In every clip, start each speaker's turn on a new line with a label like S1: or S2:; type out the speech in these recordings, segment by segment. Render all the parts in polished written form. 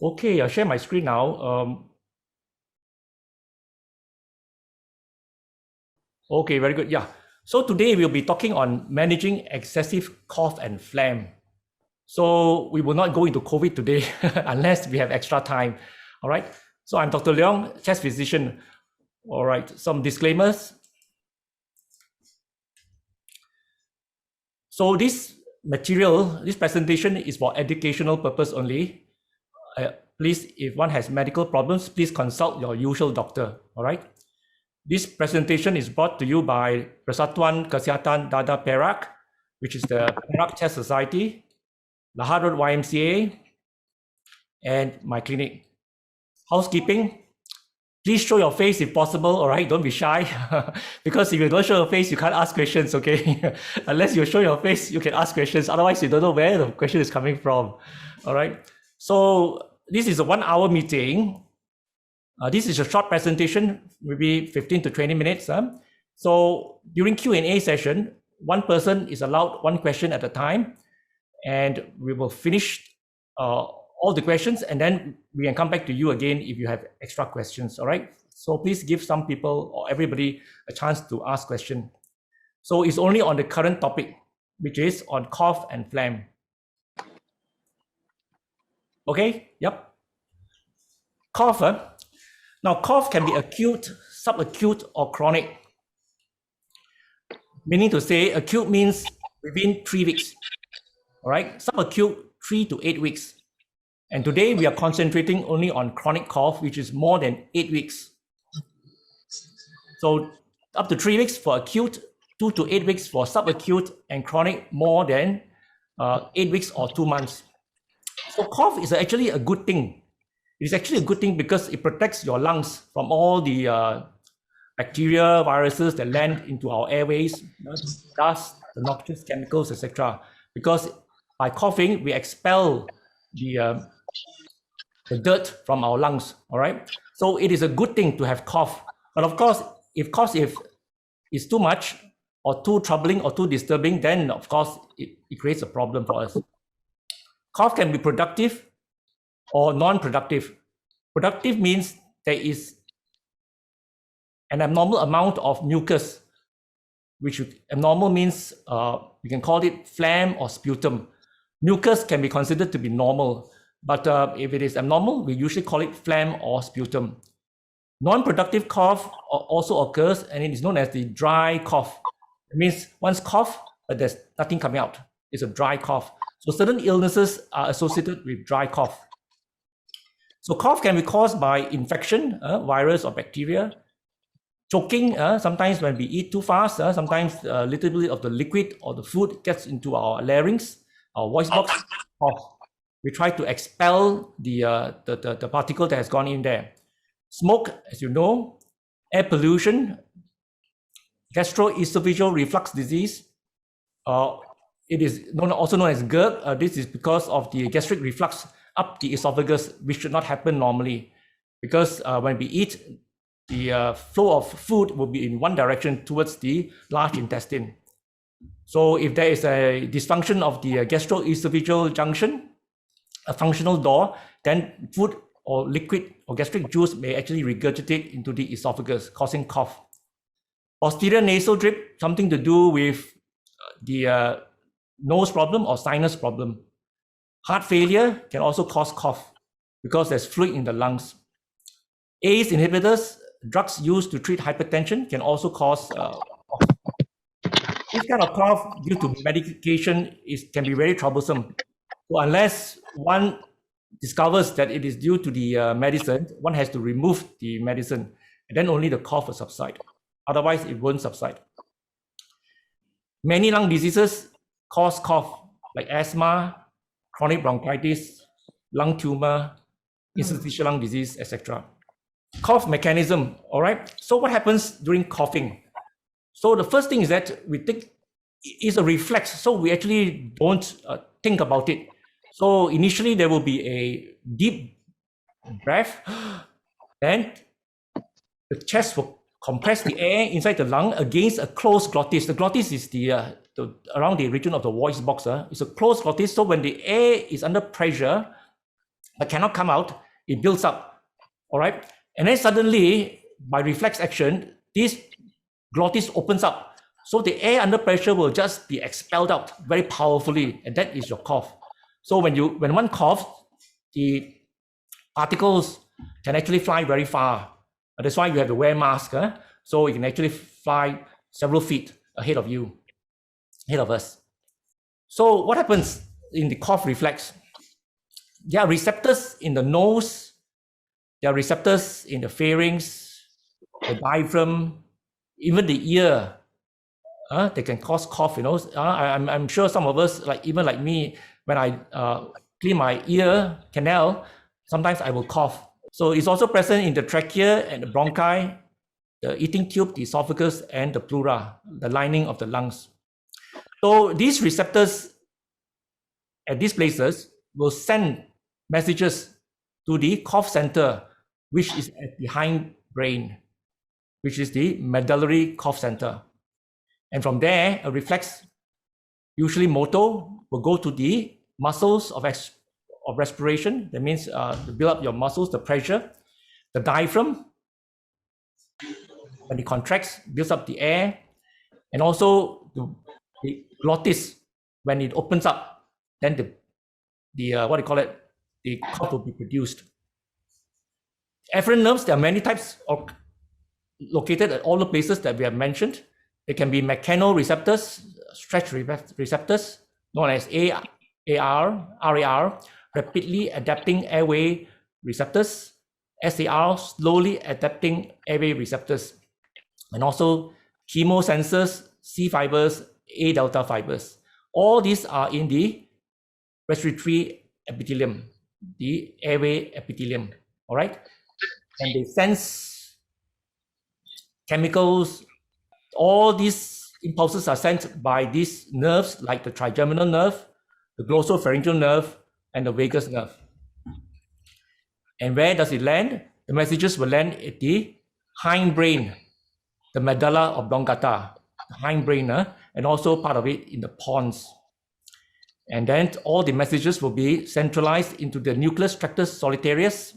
S1: Okay, I'll share my screen now. Okay, very good. Yeah. So today we'll be talking on managing excessive cough and phlegm. So we will not go into COVID today unless we have extra time. All right. So I'm Dr. Leong, chest physician. All right. Some disclaimers. So this presentation is for educational purpose only. Please, if one has medical problems, please consult your usual doctor. All right. This presentation is brought to you by Persatuan Kesihatan Dada Perak, which is the Perak Chest Society, Lahat YMCA, and my clinic. Housekeeping, please show your face if possible, all right? Don't be shy, because if you don't show your face, you can't ask questions, okay? Unless you show your face, you can ask questions. Otherwise, you don't know where the question is coming from, all right? So this is a 1 hour meeting. This is a short presentation, maybe 15 to 20 minutes. So during Q&A session, one person is allowed one question at a time, and we will finish all the questions, and then we can come back to you again if you have extra questions, all right? So please give some people or everybody a chance to ask questions. So it's only on the current topic, which is on cough and phlegm. Okay, yep. Cough. Now, cough can be acute, subacute, or chronic. Meaning to say, acute means within 3 weeks, all right? Subacute, 3 to 8 weeks. And today we are concentrating only on chronic cough, which is more than 8 weeks. So up to 3 weeks for acute, 2 to 8 weeks for subacute, and chronic more than 8 weeks or 2 months. So cough is actually a good thing. It is actually a good thing because it protects your lungs from all the bacteria, viruses that land into our airways, dust, the noxious chemicals, etc. Because by coughing, we expel the dirt from our lungs, all right? So it is a good thing to have cough. But of course, if cough is too much or too troubling or too disturbing, then of course, it creates a problem for us. Cough can be productive or non-productive. Productive means there is an abnormal amount of mucus, which abnormal means we can call it phlegm or sputum. Mucus can be considered to be normal, but if it is abnormal, we usually call it phlegm or sputum. Non-productive cough also occurs, and it is known as the dry cough. It means one's cough, but there's nothing coming out. It's a dry cough. So certain illnesses are associated with dry cough. So cough can be caused by infection, virus or bacteria. Choking, sometimes when we eat too fast, sometimes a little bit of the liquid or the food gets into our larynx, our voice box. Cough. We try to expel the particle that has gone in there. Smoke, as you know, air pollution, gastroesophageal reflux disease. It is also known as GERD. This is because of the gastric reflux up the esophagus, which should not happen normally, because when we eat, the flow of food will be in one direction towards the large intestine. So if there is a dysfunction of the gastroesophageal junction, a functional door, then food or liquid or gastric juice may actually regurgitate into the esophagus, causing cough. Posterior nasal drip, something to do with the nose problem or sinus problem. Heart failure can also cause cough because there's fluid in the lungs. ACE inhibitors, drugs used to treat hypertension, can also cause cough. This kind of cough due to medication can be very troublesome. So unless one discovers that it is due to the medicine, one has to remove the medicine, and then only the cough will subside. Otherwise, it won't subside. Many lung diseases cause cough, like asthma, chronic bronchitis, lung tumor, interstitial lung disease, etc. Cough mechanism, all right? So what happens during coughing? So the first thing is that we think it's a reflex, so we actually don't think about it. So initially there will be a deep breath, then the chest will compress the air inside the lung against a closed glottis. The glottis is the around the region of the voice box. It's a closed glottis, so when the air is under pressure, but cannot come out. It builds up, all right? And then suddenly, by reflex action, this glottis opens up. So the air under pressure will just be expelled out very powerfully, and that is your cough. So when one coughs, the particles can actually fly very far. That's why you have to wear a mask, so it can actually fly several feet ahead of you, ahead of us. So what happens in the cough reflex? There are receptors in the nose, there are receptors in the pharynx, the diaphragm, even the ear. They can cause cough, you know. I'm sure some of us, even like me, when I clean my ear canal, sometimes I will cough. So it's also present in the trachea and the bronchi, the eating tube, the esophagus, and the pleura, the lining of the lungs. So these receptors at these places will send messages to the cough center, which is at the hindbrain, which is the medullary cough center. And from there, a reflex, usually motor, will go to the muscles of respiration. That means to build up your muscles, the pressure. The diaphragm, when it contracts, builds up the air. And also the glottis, when it opens up, then the cough will be produced. Efferent nerves, there are many types located at all the places that we have mentioned. They can be mechanoreceptors, stretch receptors, known as RAR, rapidly adapting airway receptors, SAR, slowly adapting airway receptors, and also chemosensors, C fibers, A delta fibers. All these are in the respiratory epithelium, the airway epithelium, all right? And they sense chemicals. All these impulses are sent by these nerves, like the trigeminal nerve, the glossopharyngeal nerve, and the vagus nerve. And where does it land? The messages will land at the hindbrain, the medulla oblongata, the hindbrain, and also part of it in the pons. And then all the messages will be centralized into the nucleus tractus solitarius,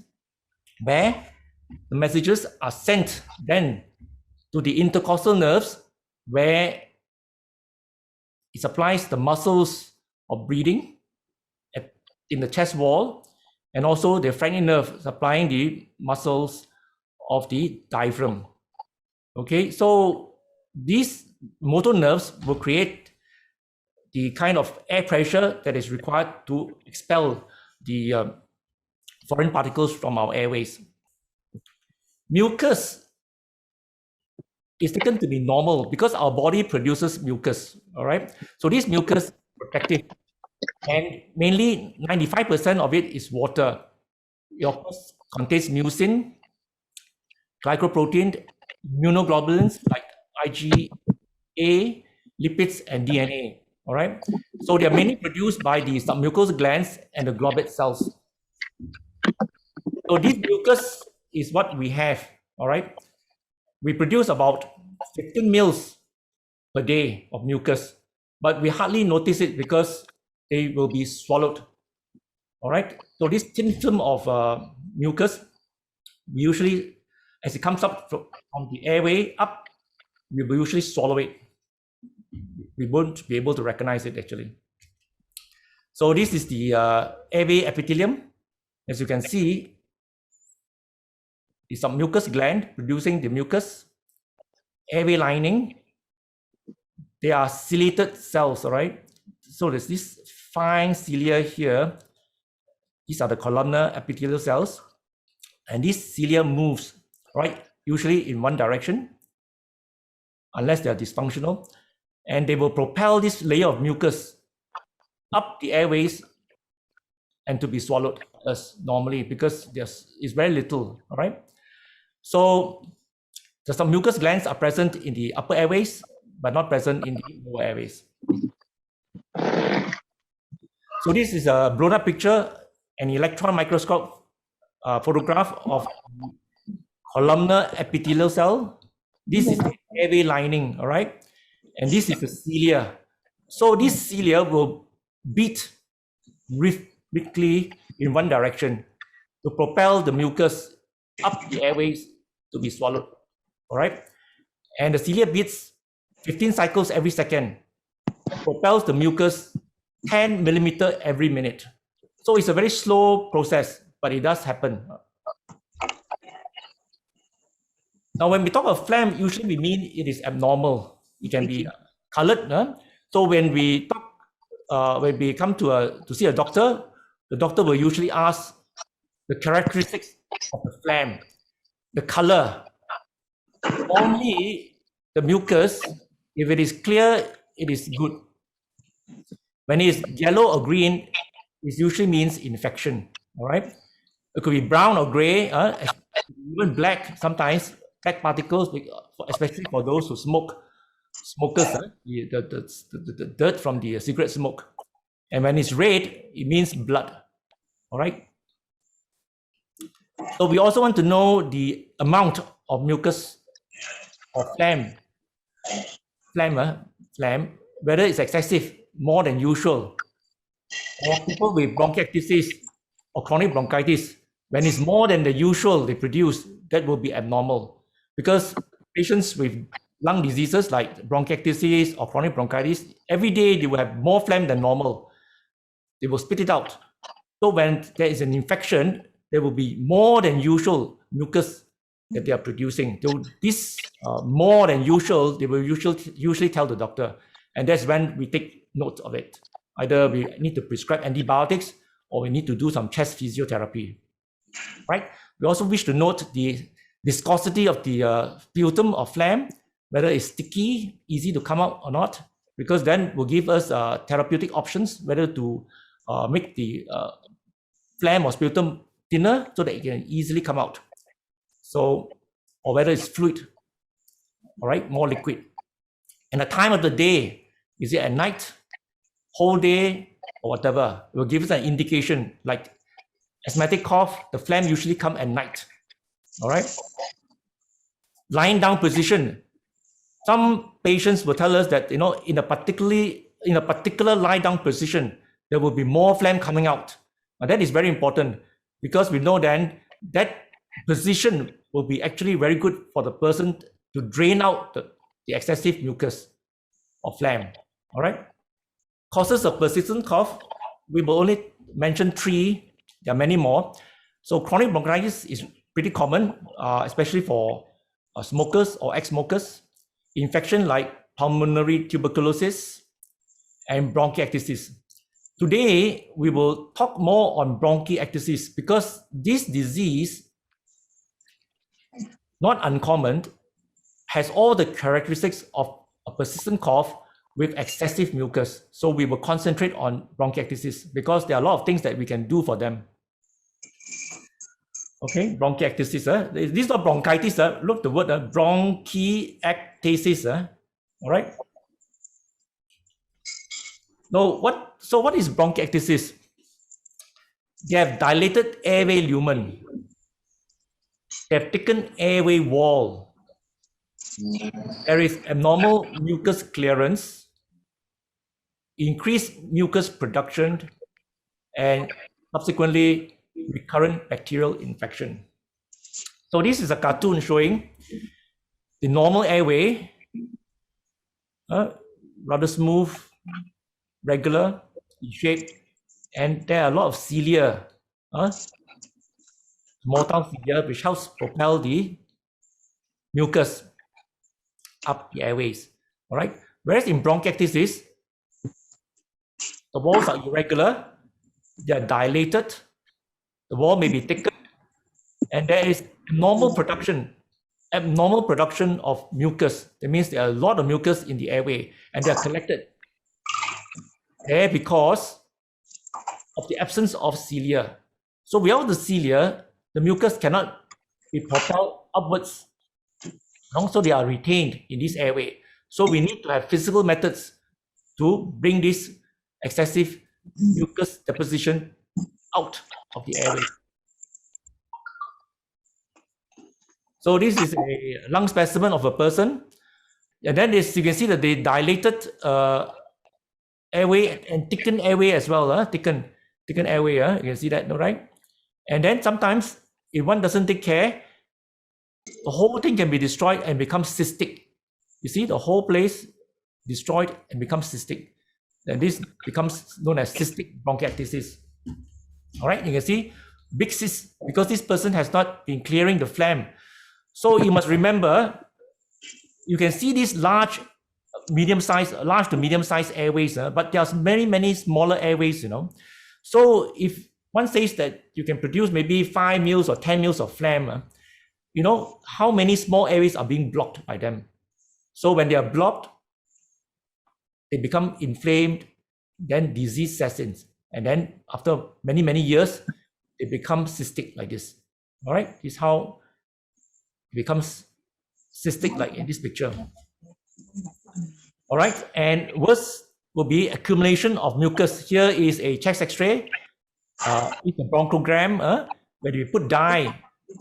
S1: where the messages are sent then to the intercostal nerves, where it supplies the muscles of breathing in the chest wall, and also the phrenic nerve supplying the muscles of the diaphragm. Okay, so these motor nerves will create the kind of air pressure that is required to expel the foreign particles from our airways. Mucus is taken to be normal because our body produces mucus, all right? So this mucus is protective, and mainly 95% of it is water. It of course contains mucin, glycoprotein, immunoglobulins like IgA, lipids, and DNA, all right? So they are mainly produced by the submucous glands and the globate cells. So this mucus is what we have, all right? We produce about 15 mils per day of mucus, but we hardly notice it because they will be swallowed. All right. So this thin film of mucus, we usually, as it comes up from the airway up, we will usually swallow it. We won't be able to recognize it actually. So this is the airway epithelium. As you can see, the submucous gland producing the mucus, airway lining. They are ciliated cells, all right? So there's this fine cilia here. These are the columnar epithelial cells. And this cilia moves, right? Usually in one direction, unless they are dysfunctional. And they will propel this layer of mucus up the airways and to be swallowed as normally because it's very little, all right? So the submucous glands are present in the upper airways, but not present in the lower airways. So this is a blown up picture, an electron microscope photograph of columnar epithelial cell. This is the airway lining, all right? And this is the cilia. So this cilia will beat obliquely in one direction to propel the mucus up the airways to be swallowed. All right. And the cilia beats 15 cycles every second, propels the mucus 10 millimeter every minute. So it's a very slow process, but it does happen. Now, when we talk of phlegm, usually we mean it is abnormal. It can be colored. So when we talk, when we come to see a doctor, the doctor will usually ask the characteristics of the phlegm, the color. Only the mucus, if it is clear, it is good. When it is yellow or green, it usually means infection. All right, it could be brown or gray, even black. Sometimes black particles, especially for those who smokers, the dirt from the cigarette smoke. And when it's red, it means blood. All right. So we also want to know the amount of mucus or phlegm, whether it's excessive, more than usual, or people with bronchiectasis or chronic bronchitis, when it's more than the usual they produce, that will be abnormal. Because patients with lung diseases like bronchiectasis or chronic bronchitis, every day they will have more phlegm than normal. They will spit it out. So when there is an infection, there will be more than usual mucus that they are producing. So this more than usual, they will usually tell the doctor. And that's when we take note of it. Either we need to prescribe antibiotics or we need to do some chest physiotherapy, right? We also wish to note the viscosity of the sputum or phlegm, whether it's sticky, easy to come out or not, because then will give us therapeutic options, whether to make the phlegm or sputum thinner so that it can easily come out. So, or whether it's fluid, all right, more liquid. And the time of the day, is it at night, whole day, or whatever? It will give us an indication. Like asthmatic cough, the phlegm usually come at night, all right? Lying down position. Some patients will tell us that, you know, in a particular lie down position, there will be more phlegm coming out. And that is very important because we know then that position will be actually very good for the person to drain out the excessive mucus or phlegm. All right. Causes of persistent cough, we will only mention 3. There are many more. So chronic bronchitis is pretty common, especially for smokers or ex-smokers. Infection like pulmonary tuberculosis and bronchiectasis. Today, we will talk more on bronchiectasis because this disease, not uncommon, has all the characteristics of a persistent cough with excessive mucus. So we will concentrate on bronchiectasis because there are a lot of things that we can do for them. Okay, bronchiectasis. This is not bronchitis. Look the word bronchiectasis. All right. Now, what is bronchiectasis? They have dilated airway lumen. They have thickened airway wall. There is abnormal mucus clearance, increased mucus production, and subsequently recurrent bacterial infection. So this is a cartoon showing the normal airway, rather smooth, regular in shape, and there are a lot of cilia, small town cilia, which helps propel the mucus up the airways. All right. Whereas in bronchiectasis, the walls are irregular, they are dilated, the wall may be thickened, and there is abnormal production of mucus. That means there are a lot of mucus in the airway, and they are collected there because of the absence of cilia. So without the cilia, the mucus cannot be propelled upwards. So they are retained in this airway. So we need to have physical methods to bring this excessive mucus deposition out of the airway. So this is a lung specimen of a person. And then you can see that they dilated airway and thickened airway as well. Thickened. thickened airway, you can see that, right? And then sometimes if one doesn't take care, the whole thing can be destroyed and become cystic. You see the whole place destroyed and becomes cystic. Then this becomes known as cystic bronchiectasis. All right, you can see big cyst because this person has not been clearing the phlegm. So you must remember, you can see these large to medium-sized airways, but there's many smaller airways, So if one says that you can produce maybe 5 mils or 10 mils of phlegm, how many small airways are being blocked by them? So when they are blocked, they become inflamed, then disease sets in. And then after many years, it becomes cystic like this. All right, this is how it becomes cystic like in this picture. All right, and worse will be accumulation of mucus. Here is a chest X-ray. It's a bronchogram where we put dye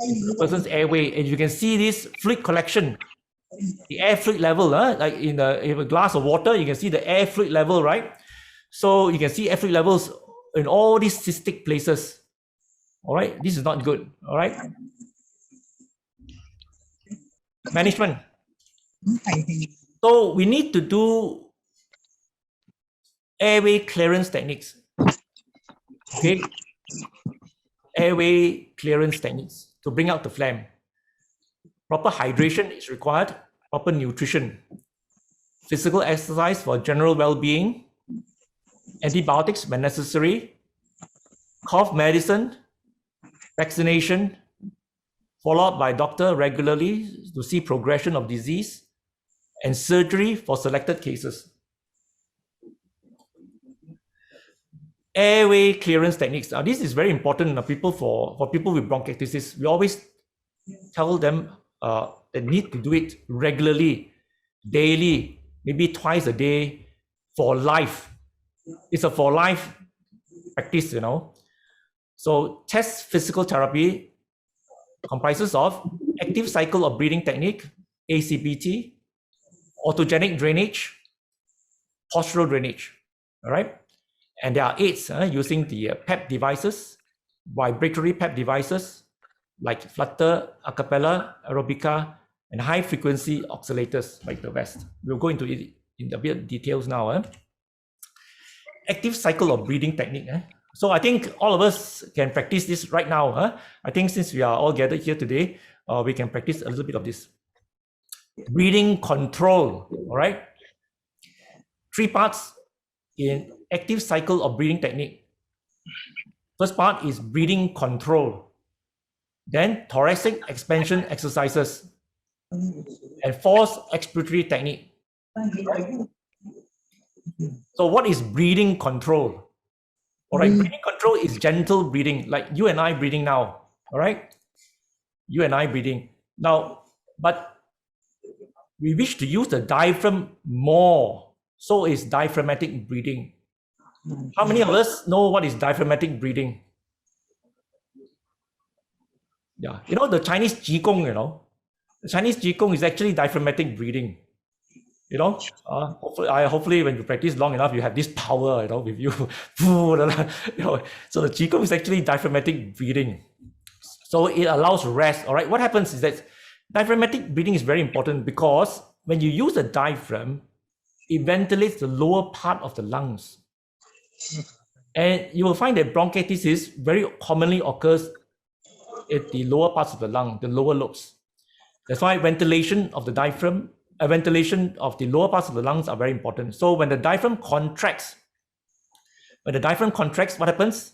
S1: in the person's airway, and you can see this fluid collection, the air fluid level, like in a glass of water, you can see the air fluid level, right? So you can see air fluid levels in all these cystic places. All right, this is not good. All right. Management. So we need to do airway clearance techniques. Okay. Airway clearance techniques to bring out the phlegm. Proper hydration is required, proper nutrition, physical exercise for general well-being, antibiotics when necessary, cough medicine, vaccination, followed by doctor regularly to see progression of disease, and surgery for selected cases. Airway clearance techniques. Now, this is very important for people with bronchiectasis. We always tell them they need to do it regularly, daily, maybe twice a day for life. It's a for life practice, So chest physical therapy comprises of active cycle of breathing technique, ACBT, autogenic drainage, postural drainage. All right. And there are aids using the PEP devices, vibratory Pad devices like flutter, acapella, aerobica, and high frequency oscillators like the West. We'll go into it in a bit of details now. Active cycle of breathing technique. So I think all of us can practice this right now. I think since we are all gathered here today, we can practice a little bit of this. Breathing control, all right? 3 parts in active cycle of breathing technique. First part is breathing control. Then thoracic expansion exercises and forced expiratory technique. So what is breathing control? All right, breathing control is gentle breathing, like you and I breathing now. All right, you and I breathing now, but we wish to use the diaphragm more. So is diaphragmatic breathing. How many of us know what is diaphragmatic breathing? Yeah, the Chinese Qigong, the Chinese Qigong is actually diaphragmatic breathing. Hopefully when you practice long enough, you have this power, with you. So the Qigong is actually diaphragmatic breathing. So it allows rest. All right. What happens is that diaphragmatic breathing is very important because when you use the diaphragm, it ventilates the lower part of the lungs. And you will find that bronchiectasis very commonly occurs at the lower parts of the lung, the lower lobes. That's why ventilation of the diaphragm, ventilation of the lower parts of the lungs are very important. So when the diaphragm contracts, what happens?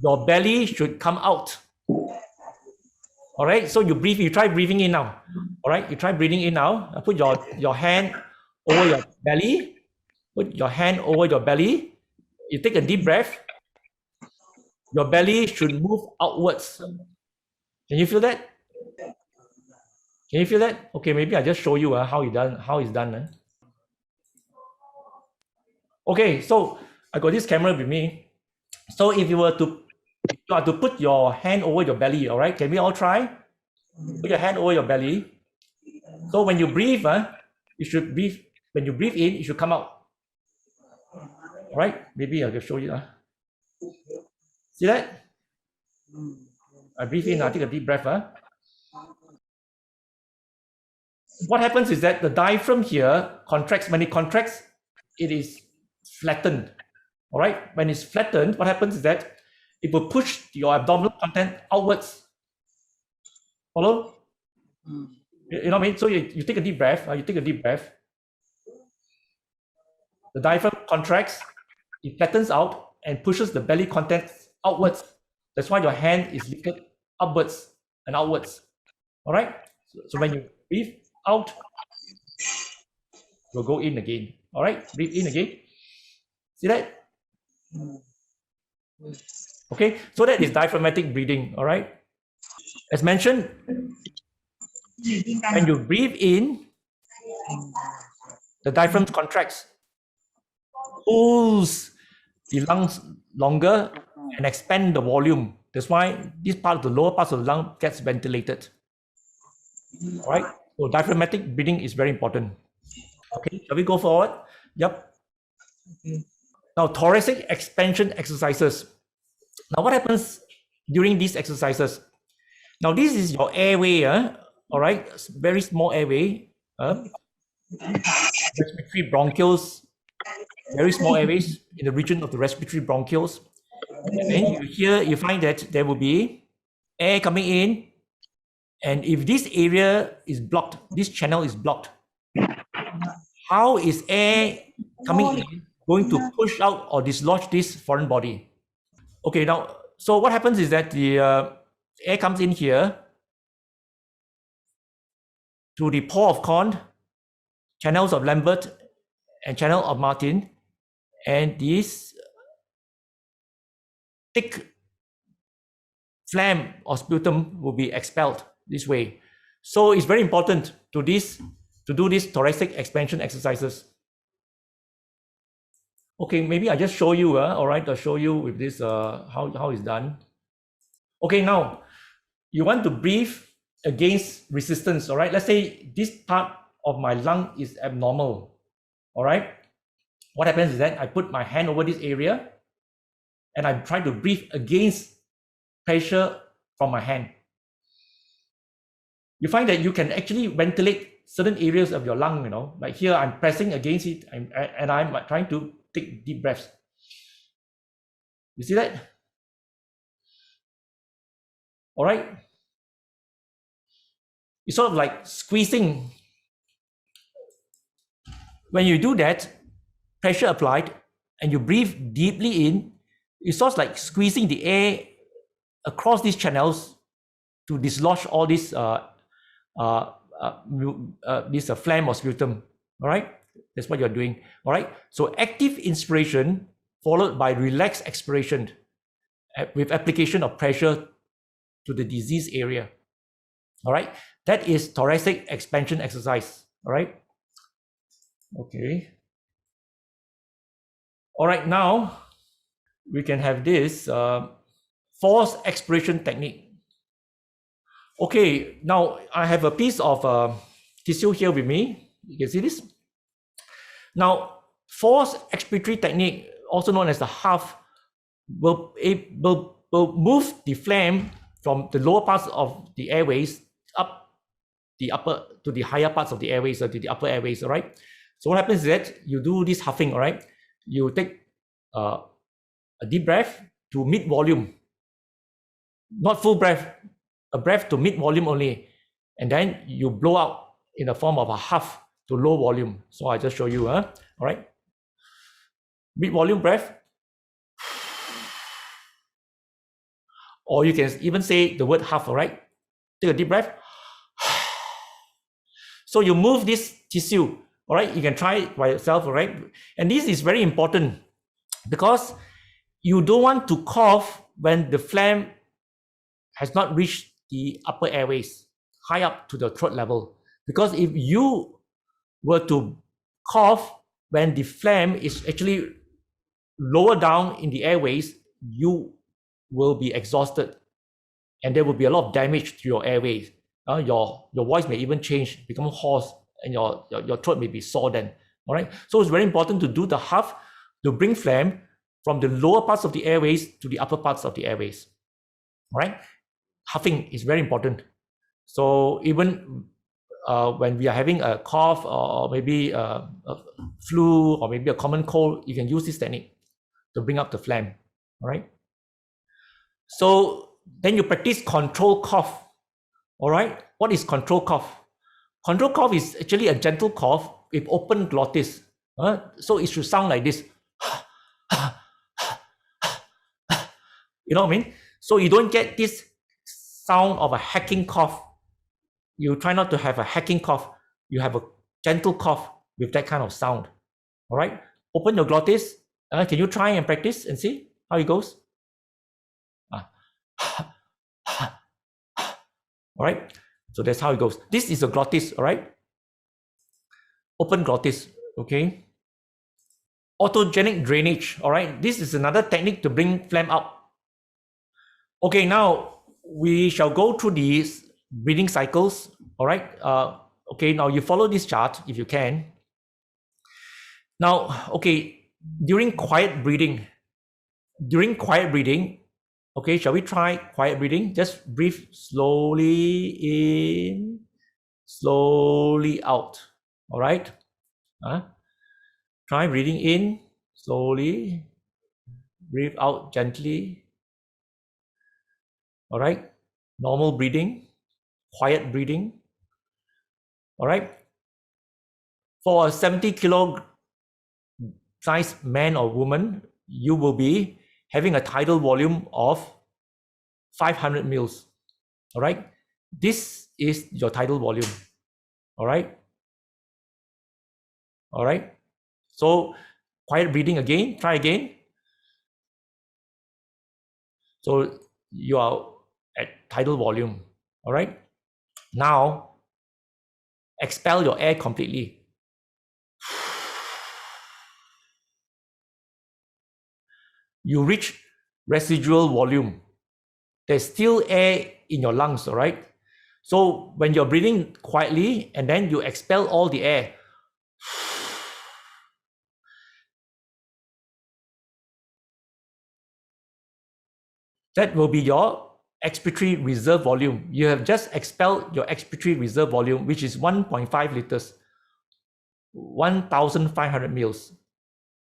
S1: Your belly should come out. All right, so you try breathing in now. All right, you try breathing in now. Put your hand over your belly. Put your hand over your belly. You take a deep breath. Your belly should move outwards. Can you feel that? Can you feel that? Okay, maybe I just show you how it's done. Okay, so I got this camera with me. So if you were to put your hand over your belly, all right? Can we all try? Put your hand over your belly. So when you breathe, you should breathe. When you breathe in, it should come out. All right? Maybe I'll just show you. See that? I breathe in, I take a deep breath. What happens is that the diaphragm here contracts. When it contracts, it is flattened. All right. When it's flattened, what happens is that it will push your abdominal content outwards. Follow? You know what I mean? So you take a deep breath. You take a deep breath. The diaphragm contracts, it flattens out and pushes the belly contents outwards. That's why your hand is lifted upwards and outwards. All right. So when you breathe out, you'll go in again. All right. Breathe in again. See that? Okay. So that is diaphragmatic breathing. All right. As mentioned, when you breathe in, the diaphragm contracts, pulls the lungs longer and expand the volume. That's why this part of the lower parts of the lung gets ventilated. All right. So diaphragmatic breathing is very important. Okay. Shall we go forward? Yep. Now, thoracic expansion exercises. Now, what happens during these exercises? Now, this is your airway, all right, very small airway, respiratory bronchioles, very small airways in the region of the respiratory bronchioles. And then you find that there will be air coming in, and if this area is blocked, this channel is blocked, how is air coming in going to push out or dislodge this foreign body? Okay, now, so what happens is that the air comes in here to the pore of Kohn, channels of Lambert, and channel of Martin, and this thick phlegm or sputum will be expelled this way. So it's very important to do these thoracic expansion exercises. Okay, maybe I just show you, all right, I'll show you with this, how it's done. Okay, now, you want to breathe against resistance, all right? Let's say this part of my lung is abnormal, all right? What happens is that I put my hand over this area and I'm trying to breathe against pressure from my hand. You find that you can actually ventilate certain areas of your lung, you know, like here I'm pressing against it and I'm trying to take deep breaths. You see that? All right. It's sort of like squeezing. When you do that, pressure applied, and you breathe deeply in, it's sort of like squeezing the air across these channels to dislodge all this phlegm or sputum. All right, that's what you're doing. All right, so active inspiration followed by relaxed expiration with application of pressure to the disease area. All right, that is thoracic expansion exercise. All right. Okay. All right, now we can have this forced expiration technique. Okay, now I have a piece of tissue here with me. You can see this. Now, forced expiratory technique, also known as the half, will move the phlegm from the lower parts of the airways up the upper to the higher parts of the airways or to the upper airways. All right. So what happens is that you do this huffing. All right. You take a deep breath to mid volume, not full breath, a breath to mid volume only, and then you blow out in the form of a huff to low volume. So I just show you. All right. Mid volume breath. Or you can even say the word huff, all right? Take a deep breath. So you move this tissue, all right? You can try it by yourself, all right? And this is very important because you don't want to cough when the phlegm has not reached the upper airways, high up to the throat level. Because if you were to cough when the phlegm is actually lower down in the airways, you will be exhausted and there will be a lot of damage to your airways. Your voice may even change, become hoarse, and your throat may be sore then. All right. So it's very important to do the huff to bring phlegm from the lower parts of the airways to the upper parts of the airways. All right? Huffing is very important. So even when we are having a cough or maybe a flu or maybe a common cold, you can use this technique to bring up the phlegm. All right? So then you practice control cough. All right? What is control cough? Control cough is actually a gentle cough with open glottis. So it should sound like this. You know what I mean? So you don't get this sound of a hacking cough. You try not to have a hacking cough. You have a gentle cough with that kind of sound. All right? Open your glottis. Can you try and practice and see how it goes? All right? So that's how it goes. This is a glottis, all right? Open glottis, okay? Autogenic drainage, all right? This is another technique to bring phlegm up. Okay, now we shall go through these breathing cycles, all right? Okay, now you follow this chart if you can. Now, okay, during quiet breathing, okay, shall we try quiet breathing? Just breathe slowly in, slowly out, all right? Try breathing in slowly, breathe out gently, all right? Normal breathing, quiet breathing, all right? For a 70-kilo size man or woman, you will be having a tidal volume of 500 mils, all right? This is your tidal volume, all right? All right? So quiet breathing again, try again. So you are at tidal volume, all right? Now, expel your air completely. You reach residual volume. There's still air in your lungs, all right? So when you're breathing quietly and then you expel all the air, that will be your expiratory reserve volume. You have just expelled your expiratory reserve volume, which is 1.5 liters, 1,500 mils.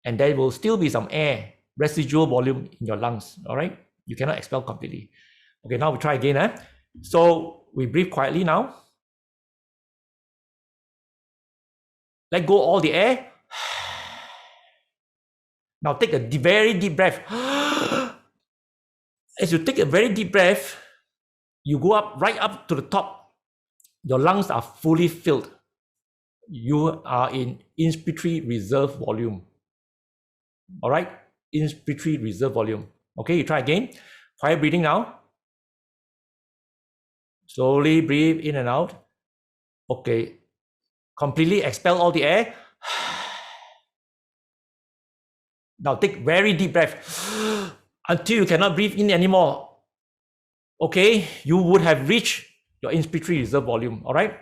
S1: And there will still be some air, residual volume in your lungs, all right? You cannot expel completely. Okay, now we try again. So we breathe quietly now. Let go all the air. Now take a very deep breath. As you take a very deep breath, you go up, right up to the top. Your lungs are fully filled. You are in inspiratory reserve volume. All right? Inspiratory reserve volume. Okay, you try again. Quiet breathing now. Slowly breathe in and out. Okay. Completely expel all the air. Now take very deep breath until you cannot breathe in anymore. Okay, you would have reached your inspiratory reserve volume. All right.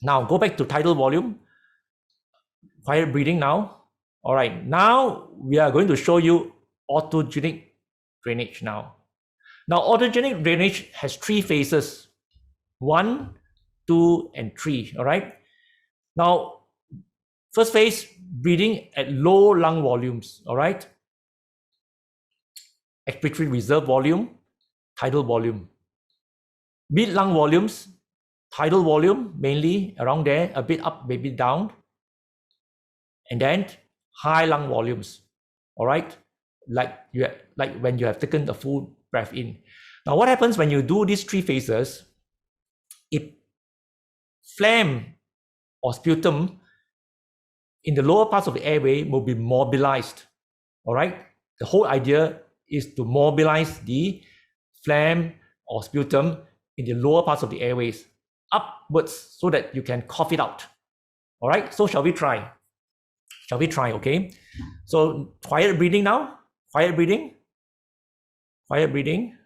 S1: Now go back to tidal volume. Quiet breathing now. All right. Now we are going to show you autogenic drainage now. Now autogenic drainage has 3 phases. 1, 2, and 3. All right. Now, first phase, breathing at low lung volumes. All right. Expiratory reserve volume, tidal volume. Mid lung volumes, tidal volume mainly around there, a bit up, maybe down. And then high lung volumes. All right. Like when you have taken the full breath in. Now, what happens when you do these 3 phases? If phlegm or sputum in the lower parts of the airway will be mobilized. All right. The whole idea is to mobilize the phlegm or sputum in the lower parts of the airways upwards so that you can cough it out. All right. So shall we try? Shall we try? Okay. So quiet breathing now. Quiet breathing. Quiet breathing.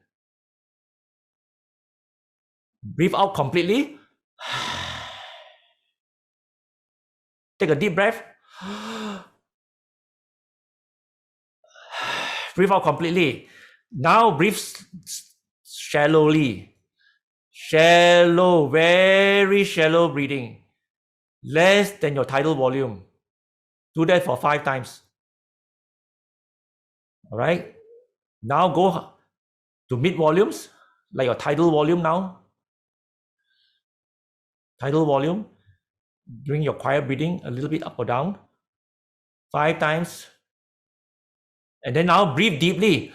S1: Breathe out completely. Take a deep breath. Breathe out completely. Now breathe shallowly. Shallow, very shallow breathing. Less than your tidal volume. Do that for 5 times. All right. Now go to mid volumes, like your tidal volume now. Tidal volume. Bring your quiet breathing a little bit up or down. 5 times. And then now breathe deeply.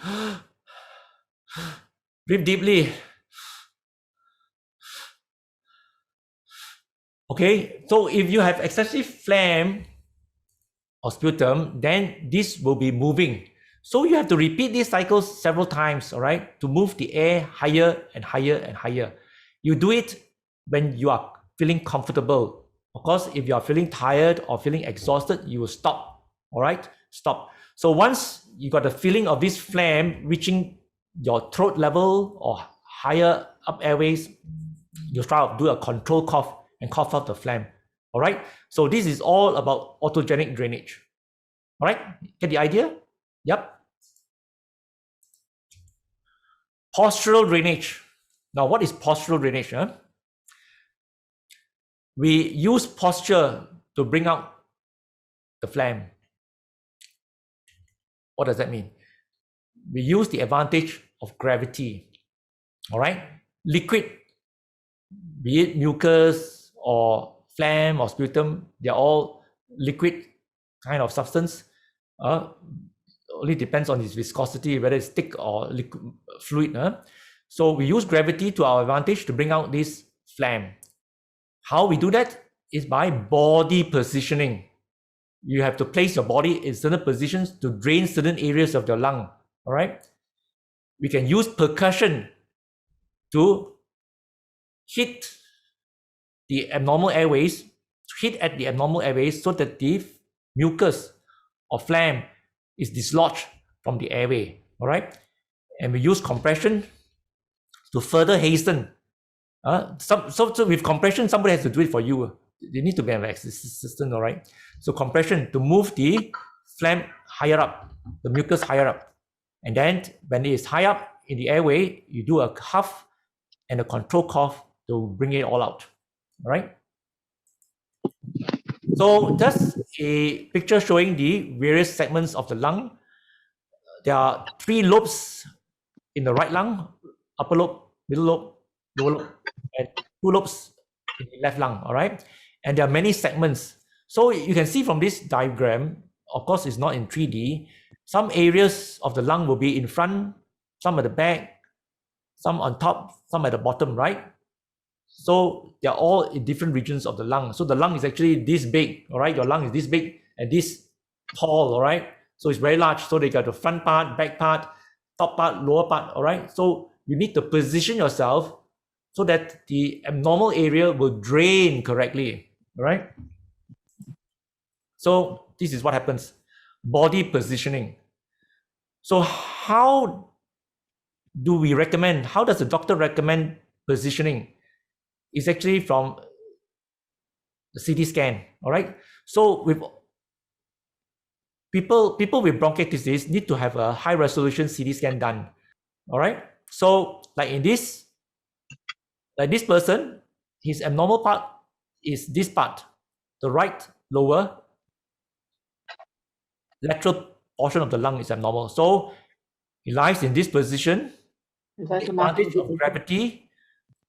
S1: Breathe deeply. Okay, so if you have excessive phlegm or sputum, then this will be moving. So you have to repeat these cycles several times, all right, to move the air higher and higher and higher. You do it when you are feeling comfortable. Of course, if you are feeling tired or feeling exhausted, you will stop, all right? Stop. So once you got the feeling of this phlegm reaching your throat level or higher up airways, you try to do a control cough and cough out the phlegm, all right? So this is all about autogenic drainage, all right? Get the idea? Yep. Postural drainage. Now, what is postural drainage? Huh? We use posture to bring out the phlegm. What does that mean? We use the advantage of gravity, all right? Liquid, be it mucus or phlegm or sputum, they're all liquid kind of substance. Only depends on its viscosity, whether it's thick or liquid fluid. So we use gravity to our advantage to bring out this phlegm. How we do that is by body positioning. You have to place your body in certain positions to drain certain areas of your lung, all right? We can use percussion to hit the abnormal airways, hit at the abnormal airways so that the mucus or phlegm is dislodged from the airway, all right? And we use compression to further hasten. So with compression, somebody has to do it for you. You need to be an assistant, all right? So compression to move the phlegm higher up, the mucus higher up. And then when it is high up in the airway, you do a huff and a control cough to bring it all out, all right? So just a picture showing the various segments of the lung. There are 3 lobes in the right lung, upper lobe, middle lobe, lower lobe, and 2 lobes in the left lung, all right? And there are many segments. So you can see from this diagram, of course it's not in 3D, some areas of the lung will be in front, some at the back, some on top, some at the bottom, right? So they're all in different regions of the lung. So the lung is actually this big, all right? Your lung is this big and this tall, all right? So it's very large. So they got the front part, back part, top part, lower part, all right? So you need to position yourself so that the abnormal area will drain correctly, all right? So this is what happens. Body positioning. So how do we recommend, how does the doctor recommend positioning? It's actually from the CT scan, all right? So with people with bronchiectasis need to have a high resolution CT scan done, all right? So like in this, like this person, his abnormal part is this part, the right lower lateral portion of the lung is abnormal. So he lies in this position, the advantage of gravity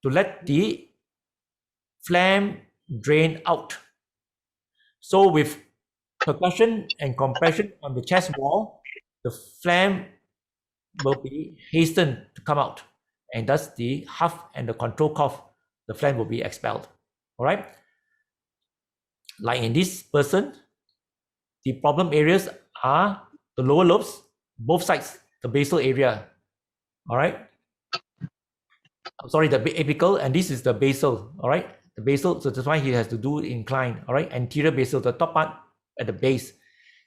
S1: to let the phlegm drain out. So with percussion and compression on the chest wall, the phlegm will be hastened to come out, and thus the huff and the control cough, the phlegm will be expelled, all right? Like in this person, the problem areas are the lower lobes, both sides, the basal area, all right? I'm sorry, the apical, and this is the basal, all right? The basal, so that's why he has to do incline, all right? Anterior basal, the top part at the base.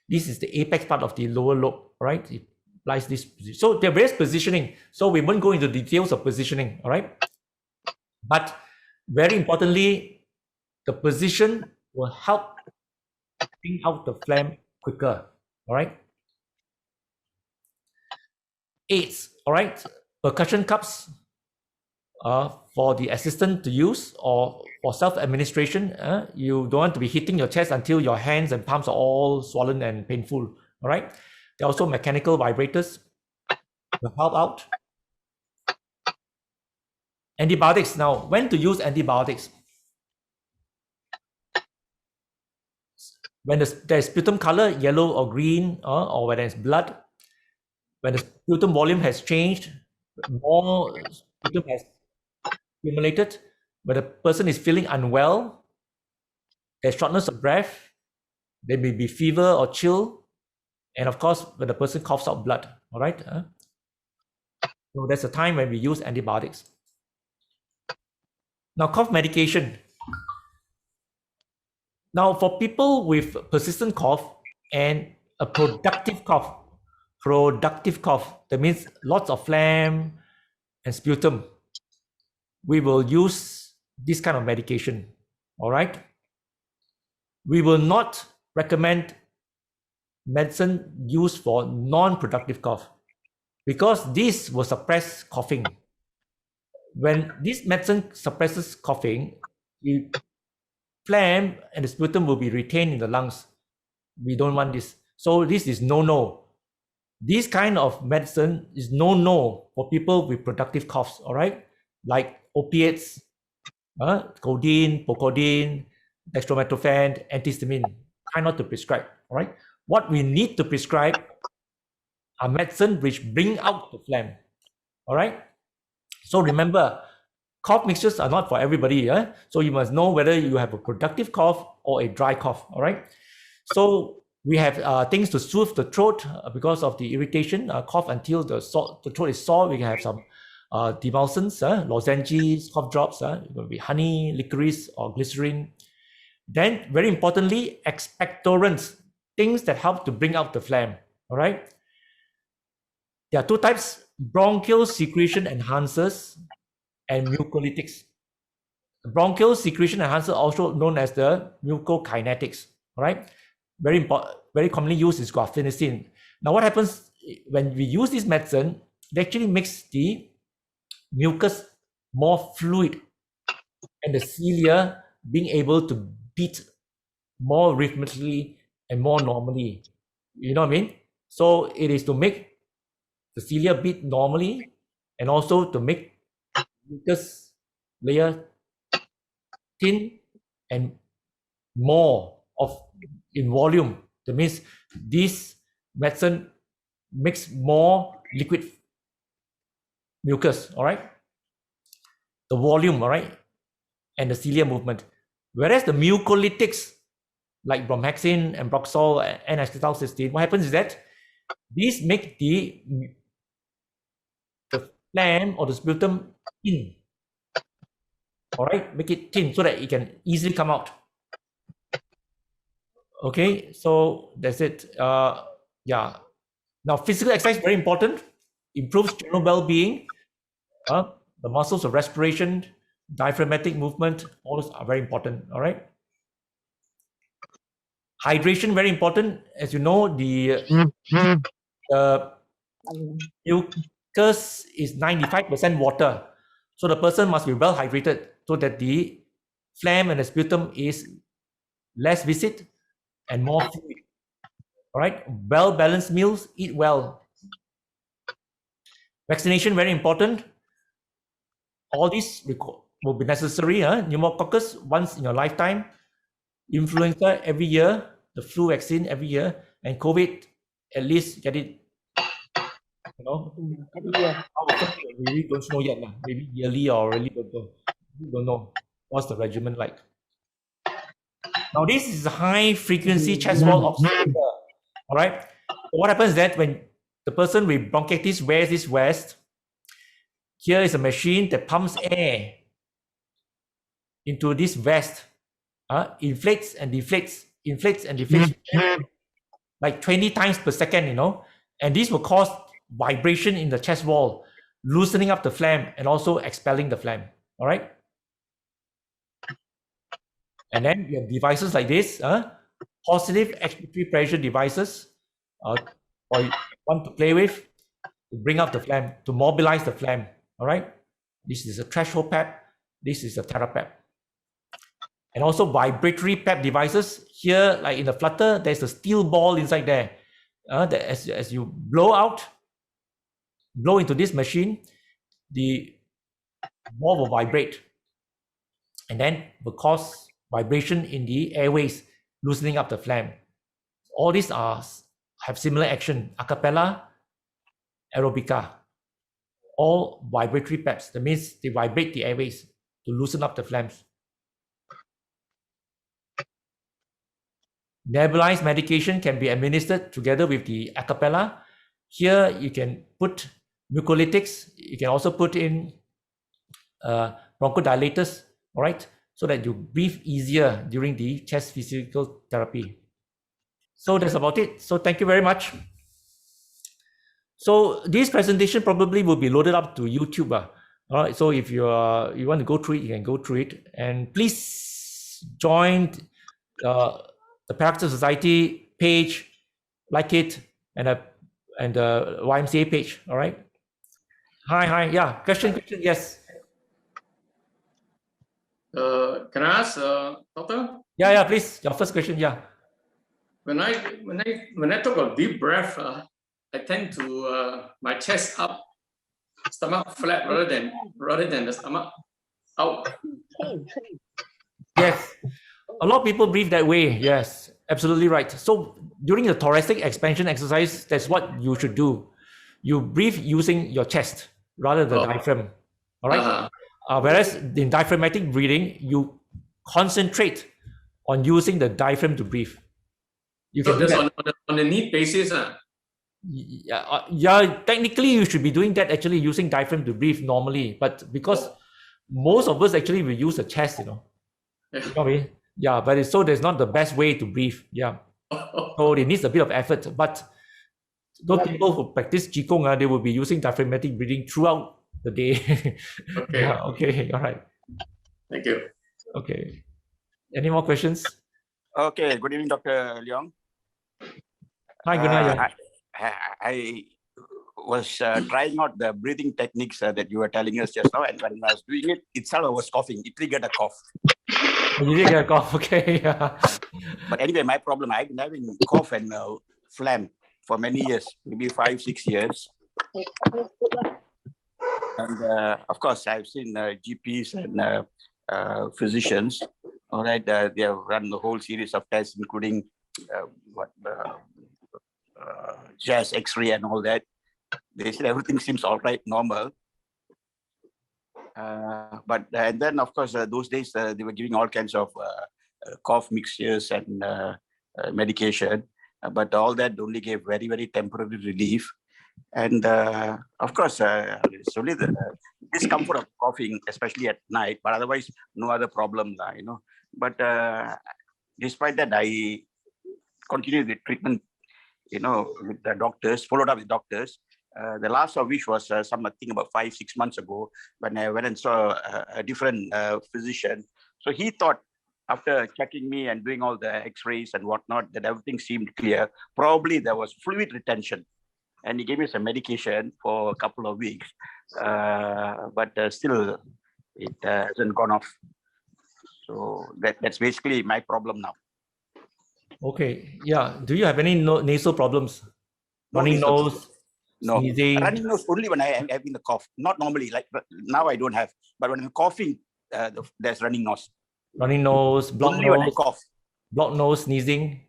S1: This is the apex part of the lower lobe, all right? It lies this position. So there are various positioning. So we won't go into details of positioning, all right? But very importantly, the position will help bring out the phlegm quicker, all right? aids, all right? Percussion cups for the assistant to use or for self-administration. You don't want to be hitting your chest until your hands and palms are all swollen and painful, all right? There are also mechanical vibrators to help out. Antibiotics. Now, when to use antibiotics? When there's sputum color, yellow or green, or when there's blood, when the sputum volume has changed, more sputum has accumulated, when the person is feeling unwell, there's shortness of breath, there may be fever or chill, and of course, when the person coughs out blood, all right? So that's a time when we use antibiotics. Now, cough medication. Now, for people with persistent cough and a productive cough, that means lots of phlegm and sputum, we will use this kind of medication, all right? We will not recommend medicine used for non-productive cough because this will suppress coughing. When this medicine suppresses coughing, phlegm and the sputum will be retained in the lungs. We don't want this. So this is no-no. This kind of medicine is no-no for people with productive coughs, all right? Like opiates, codeine, pocodeine, dextromethorphan, antihistamine. Try not to prescribe, all right? What we need to prescribe are medicine which bring out the phlegm, all right? So remember, cough mixtures are not for everybody. So you must know whether you have a productive cough or a dry cough, all right? So we have things to soothe the throat because of the irritation, cough until the throat is sore. We can have some demulcents, lozenges, cough drops. It will be honey, licorice, or glycerin. Then, very importantly, expectorants, things that help to bring out the phlegm, all right? There are two types, bronchial secretion enhancers and mucolytics. Bronchial secretion enhancer, also known as the mucokinetics, all right? Very important, very commonly used is guaifenesin. Now, what happens when we use this medicine? It actually makes the mucus more fluid and the cilia being able to beat more rhythmically and more normally. You know what I mean? So it is to make the cilia beat normally and also to make mucus layer thin and more in volume. That means this medicine makes more liquid mucus, all right? The volume, all right? And the cilia movement. Whereas the mucolytics, like bromhexin and Broxol and acetylcysteine, what happens is that these make the phlegm or the sputum thin, all right? Make it thin so that it can easily come out. Okay, so that's it. Yeah. Now, physical exercise is very important. Improves general well-being. The muscles of respiration, diaphragmatic movement, all those are very important, all right? Hydration, very important. As you know, the mucus is 95% water. So the person must be well hydrated so that the phlegm and the sputum is less viscid and more fluid. All right, well-balanced meals, eat well. Vaccination, very important. All these will be necessary. Pneumococcus once in your lifetime, influenza every year, the flu vaccine every year, and COVID, at least get it, you know, how often we really don't know yet. Maybe yearly or really don't know what's the regimen like. Now, this is a high frequency chest wall obstructor. All right. So what happens is that when the person with bronchitis wears this vest, here is a machine that pumps air into this vest, inflates and deflates, like 20 times per second, you know, and this will cause vibration in the chest wall, loosening up the phlegm and also expelling the phlegm, all right? And then you have devices like this, positive expiratory pressure devices, or you want to play with. to bring up the phlegm, to mobilize the phlegm. All right. This is a threshold pad. This is a TheraPad. And also vibratory pad devices. Here, like in the flutter, there's a steel ball inside there. That as you blow into this machine, the ball will vibrate, and then will cause vibration in the airways, loosening up the phlegm. All these have similar action. A cappella, aerobica, all vibratory pads. That means they vibrate the airways to loosen up the phlegms. Nebulized medication can be administered together with the a cappella. Here you can put mucolytics. You can also put in bronchodilators, all right, so that you breathe easier during the chest physical therapy. So that's about it. So thank you very much. So this presentation probably will be loaded up to YouTube. All right. So if you want to go through it, you can go through it. And please join the Perak Society page, like it, and the YMCA page. All right. Hi. Yeah. Question. Yes.
S2: Can I ask, doctor?
S1: Yeah. Please. Your first question. Yeah.
S2: When I took a deep breath, I tend to my chest up, stomach flat rather than the stomach out.
S1: Yes, a lot of people breathe that way. Yes, absolutely right. So during the thoracic expansion exercise, that's what you should do. You breathe using your chest rather than the diaphragm. All right. Whereas in diaphragmatic breathing, you concentrate on using the diaphragm to breathe. You
S2: can do that on a need basis.
S1: Yeah, technically you should be doing that actually using diaphragm to breathe normally, but because most of us actually will use the chest, you know. Yeah, but so there's not the best way to breathe. Yeah. So it needs a bit of effort. But those people who practice Qigong, they will be using diaphragmatic breathing throughout the day.
S2: Okay.
S1: Yeah, okay, all right.
S2: Thank you.
S1: Okay. Any more questions?
S3: Okay, good evening, Dr. Leong.
S1: Hi, good night.
S3: I was trying out the breathing techniques that you were telling us just now, and when I was doing it itself, I was coughing. It triggered a cough.
S1: You did get a cough, okay. Yeah.
S3: But anyway, my problem, I've been having cough and phlegm for many years, maybe 5-6 years. And of course, I've seen GPs and physicians. All right, they have run the whole series of tests, including chest Xray and all that. They said everything seems all right, normal. And then, of course, those days they were giving all kinds of cough mixtures and medication, but all that only gave very, very temporary relief. And of course, it's only the discomfort of coughing, especially at night, but otherwise, no other problem, you know. But despite that, I continued the treatment, you know, with the doctors, followed up with doctors. The last of which was something about 5-6 months ago when I went and saw a different physician. So he thought, after checking me and doing all the X-rays and whatnot, that everything seemed clear. Probably there was fluid retention. And he gave me some medication for a couple of weeks. But still, it hasn't gone off. So that's basically my problem now.
S1: Okay. Yeah. Do you have any nasal problems? Running nose?
S3: No.
S1: Sneezing?
S3: Running nose only when I am having the cough. Not normally. Like now I don't have. But when I'm coughing, there's running nose.
S1: Running nose, blocked
S3: only
S1: nose,
S3: when I cough.
S1: Blocked nose, sneezing,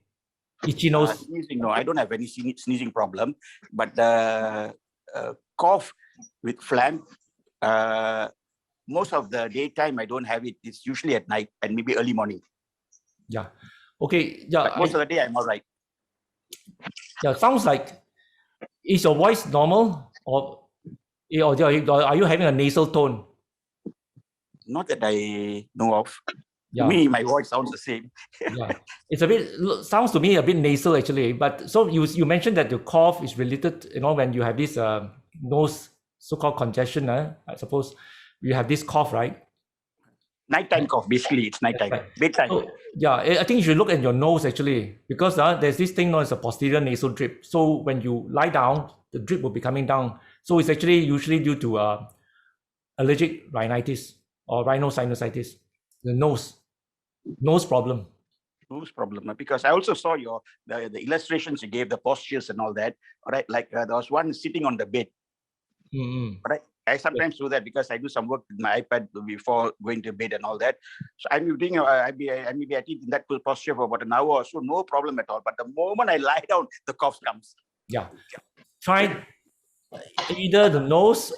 S1: itchy nose.
S3: Sneezing, no, I don't have any sneezing problem. But cough with phlegm, most of the daytime I don't have it. It's usually at night and maybe early morning.
S1: Yeah. Okay. Yeah.
S3: But most of the day I'm all right.
S1: Yeah. Sounds like, is your voice normal or are you having a nasal tone?
S3: Not that I know of.
S1: Yeah.
S3: To me, my voice sounds the same.
S1: Yeah, it's a bit, sounds to me a bit nasal actually. But so you mentioned that the cough is related, you know, when you have this nose so-called congestion, I suppose you have this cough, right?
S3: Nighttime cough, basically, it's nighttime,
S1: right.
S3: Bedtime.
S1: So, yeah, I think you should look at your nose actually, because there's this thing known as a posterior nasal drip. So when you lie down, the drip will be coming down. So it's actually usually due to allergic rhinitis or rhinosinusitis, the nose problem.
S3: Nose problem, because I also saw the illustrations you gave, the postures and all that. All right, like there was one sitting on the bed. Right. I sometimes do that because I do some work with my iPad before going to bed and all that. So I may be at in that posture for about an hour or so, no problem at all. But the moment I lie down, the cough comes.
S1: Yeah. Try either the nose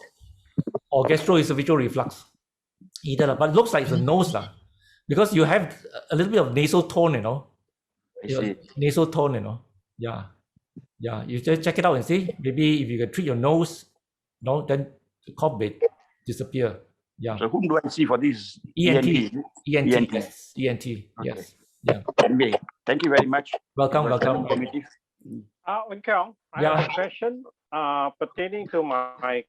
S1: or gastroesophageal reflux. Either, but it looks like it's the nose because you have a little bit of nasal tone,
S3: I see.
S1: Nasal tone, Yeah. You just check it out and see. Maybe if you can treat your nose, then the cough will disappear. Yeah.
S3: So whom do I see for this?
S1: ENT.
S3: ENT.
S1: Yes. ENT.
S3: Okay.
S1: Yes. Yeah.
S3: Anyway, thank you very much.
S1: Welcome.
S4: Keong, I have a question pertaining to my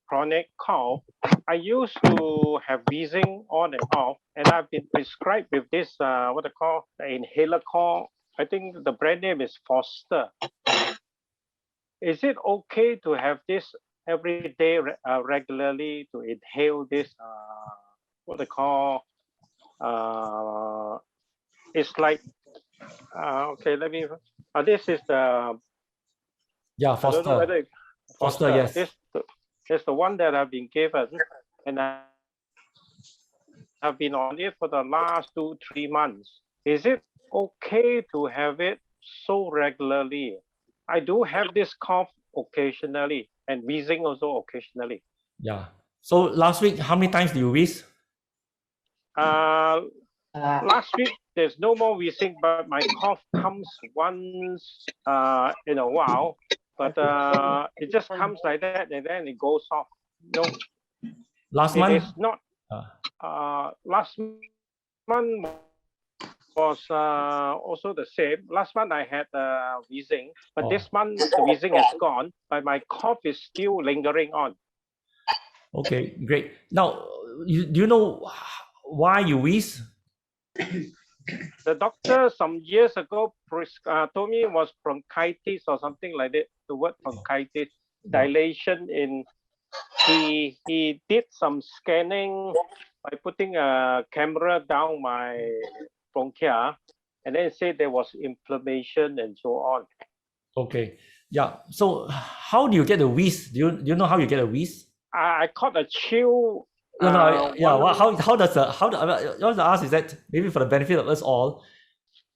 S4: chronic cough. I used to have wheezing on and off, and I've been prescribed with this what they call the inhaler called, I think the brand name is Foster. Is it okay to have this every day regularly to inhale this what they call it's like okay, let me this is the
S1: Foster.
S4: I don't know whether
S1: Foster, yes.
S4: This is the one that I've been given, and I've been on it for the last 2-3 months. Is it okay to have it so regularly? I do have this cough occasionally and wheezing also occasionally.
S1: Yeah. So last week, how many times do you wheeze?
S4: Last week, there's no more wheezing, but my cough comes once in a while. But it just comes like that, and then it goes off. No,
S1: last month?
S4: It is not. Last month was also the same. Last month I had wheezing, but this month the wheezing has gone, but my cough is still lingering on.
S1: Okay, great. Now, do you know why you wheeze?
S4: The doctor some years ago told me it was bronchitis or something like that. The word bronchitis, dilation in. He did some scanning by putting a camera down my bronchia, and then said there was inflammation and so on.
S1: Okay, yeah. So how do you get the wheeze? Do you know how you get a wheeze?
S4: I caught a chill.
S1: How does what I want to ask is that maybe for the benefit of us all,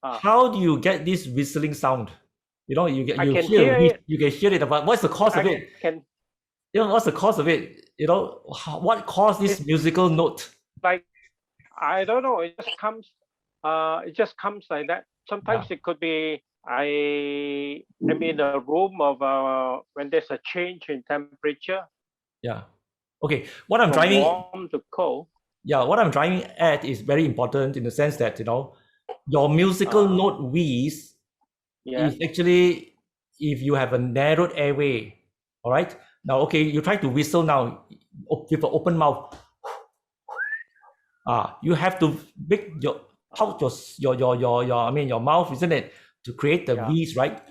S1: how do you get this whistling sound? You can hear it, but what's the cause of it? What's the cause of it? What caused this musical note?
S4: Like, I don't know. It just comes. It just comes like that. Sometimes it could be I'm in a room of when there's a change in temperature.
S1: Yeah. Okay. What I'm
S4: from
S1: driving
S4: warm to cold.
S1: Yeah. What I'm driving at is very important in the sense that your musical note wheeze is actually if you have a narrowed airway. All right. Now, okay, you try to whistle now with an open mouth. You have to make your mouth, isn't it, to create the wheeze, right?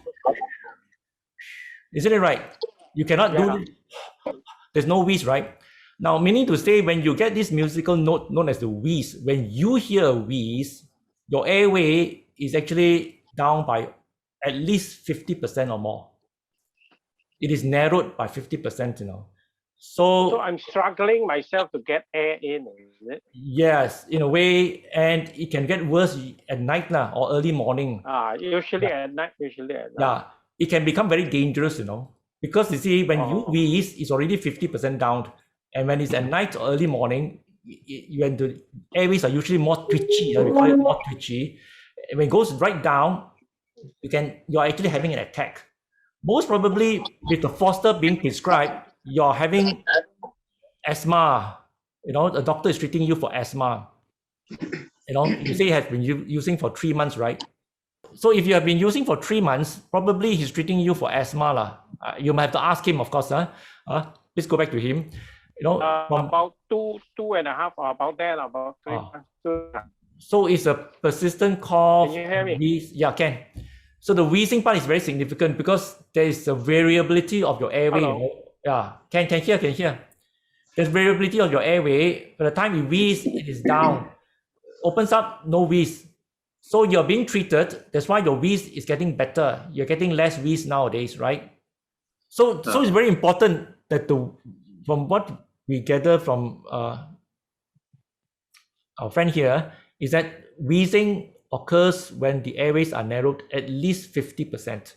S1: Isn't it right? You cannot do. There's no wheeze, right? Now, meaning to say, when you get this musical note known as the wheeze, when you hear a wheeze, your airway is actually down by at least 50% or more. It is narrowed by 50%, So
S4: I'm struggling myself to get air in, is it?
S1: Yes, in a way, and it can get worse at night or early morning.
S4: Usually at night.
S1: Yeah, it can become very dangerous, because you see, when you wheeze, it's already 50% down, and when it's at night or early morning, when the airways are usually more twitchy, we call it more twitchy. When it goes right down, you're actually having an attack. Most probably, with the Foster being prescribed, you're having asthma. The doctor is treating you for asthma. You say he has been using for 3 months, right? So if you have been using for 3 months, probably he's treating you for asthma. You might have to ask him, of course. Please go back to him.
S4: About two and a half, about 3 months.
S1: So it's a persistent cough.
S4: Can you hear me?
S1: Yeah, can. So the wheezing part is very significant because there is a variability of your airway.
S4: Hello.
S1: Yeah, can hear. There's variability of your airway. By the time you wheeze, it is down. Opens up, no wheeze. So you're being treated. That's why your wheeze is getting better. You're getting less wheeze nowadays, right? So it's very important that from what we gather from our friend here is that wheezing occurs when the airways are narrowed at least 50%.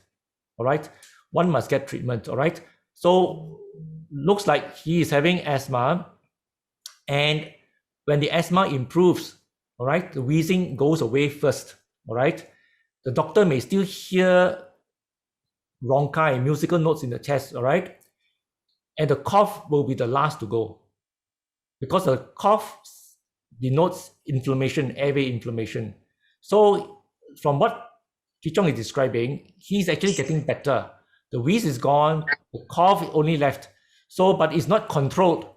S1: All right, one must get treatment. All right, so looks like he is having asthma, and when the asthma improves, all right, the wheezing goes away first. All right, the doctor may still hear bronchi, musical notes in the chest. All right, and the cough will be the last to go because the cough denotes inflammation, airway inflammation. So from what Keong is describing, he's actually getting better. The wheeze is gone, the cough only left. So, but it's not controlled.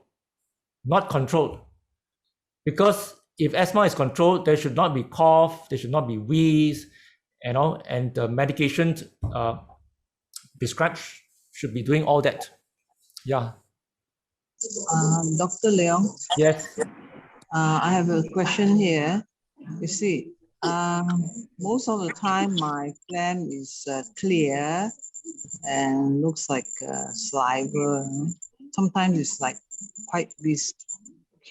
S1: Because if asthma is controlled, there should not be cough, there should not be wheeze, and the medication prescribed should be doing all that. Yeah.
S5: Dr. Leong,
S1: Yes.
S5: I have a question here. You see, most of the time my phlegm is clear and looks like saliva. Sometimes it's like quite viscous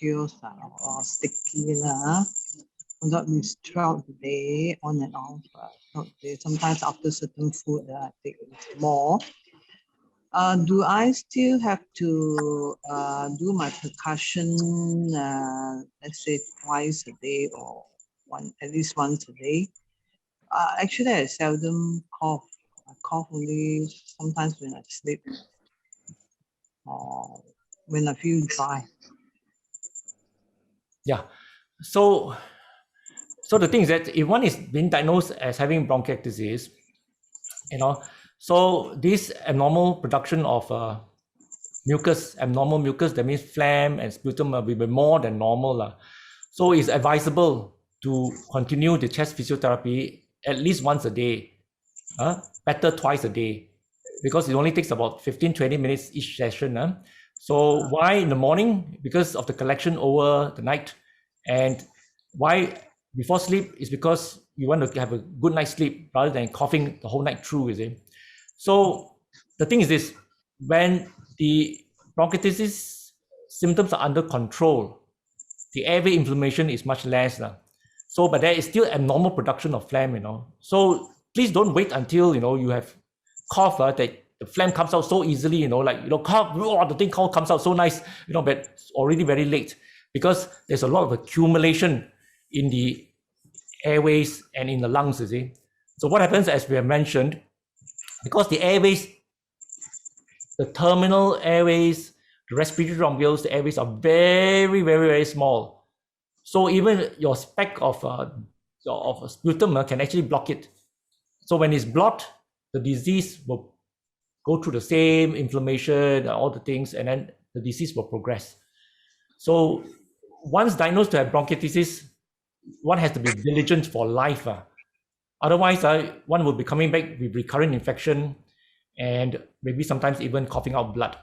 S5: or sticky. Not throughout the day, on and off. Sometimes after certain food, I take more. Do I still have to do my percussion, let's say twice a day or at least once a day? Actually, I seldom cough. I cough only sometimes when I sleep or when I feel dry.
S1: Yeah. So the thing is that if one is being diagnosed as having bronchiectasis, so this abnormal production of abnormal mucus, that means phlegm and sputum will be more than normal. So it's advisable to continue the chest physiotherapy at least once a day, better twice a day, because it only takes about 15-20 minutes each session. So why in the morning? Because of the collection over the night. And why before sleep is because you want to have a good night's sleep rather than coughing the whole night through, you see. So the thing is this, when the bronchitis symptoms are under control, the airway inflammation is much less. So, but there is still abnormal production of phlegm, So please don't wait until, you have cough, that the phlegm comes out so easily, cough, the thing comes out so nice, but it's already very late because there's a lot of accumulation in the airways and in the lungs, you see. So what happens, as we have mentioned, because the airways, the terminal airways, the respiratory bronchioles, the airways are very, very, very small. So even your speck of sputum can actually block it. So when it's blocked, the disease will go through the same inflammation, all the things, and then the disease will progress. So once diagnosed to have bronchitis, one has to be diligent for life. Otherwise, one will be coming back with recurrent infection and maybe sometimes even coughing out blood.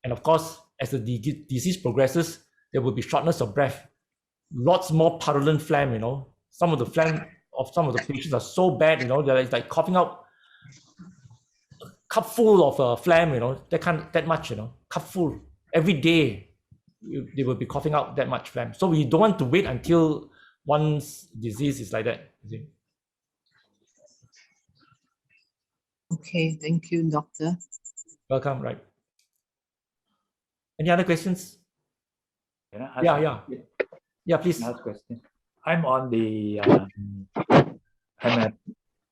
S1: And of course, as the disease progresses, there will be shortness of breath, lots more purulent phlegm, Some of the phlegm of some of the patients are so bad, that it's like coughing out a cup full of phlegm, that much, cup full. Every day, they will be coughing out that much phlegm. So we don't want to wait until one's disease is like that.
S5: Okay, thank you, doctor.
S1: Welcome, right? Any other questions?
S6: Can I ask
S1: Yeah, please.
S6: Last question. I'm on the I'm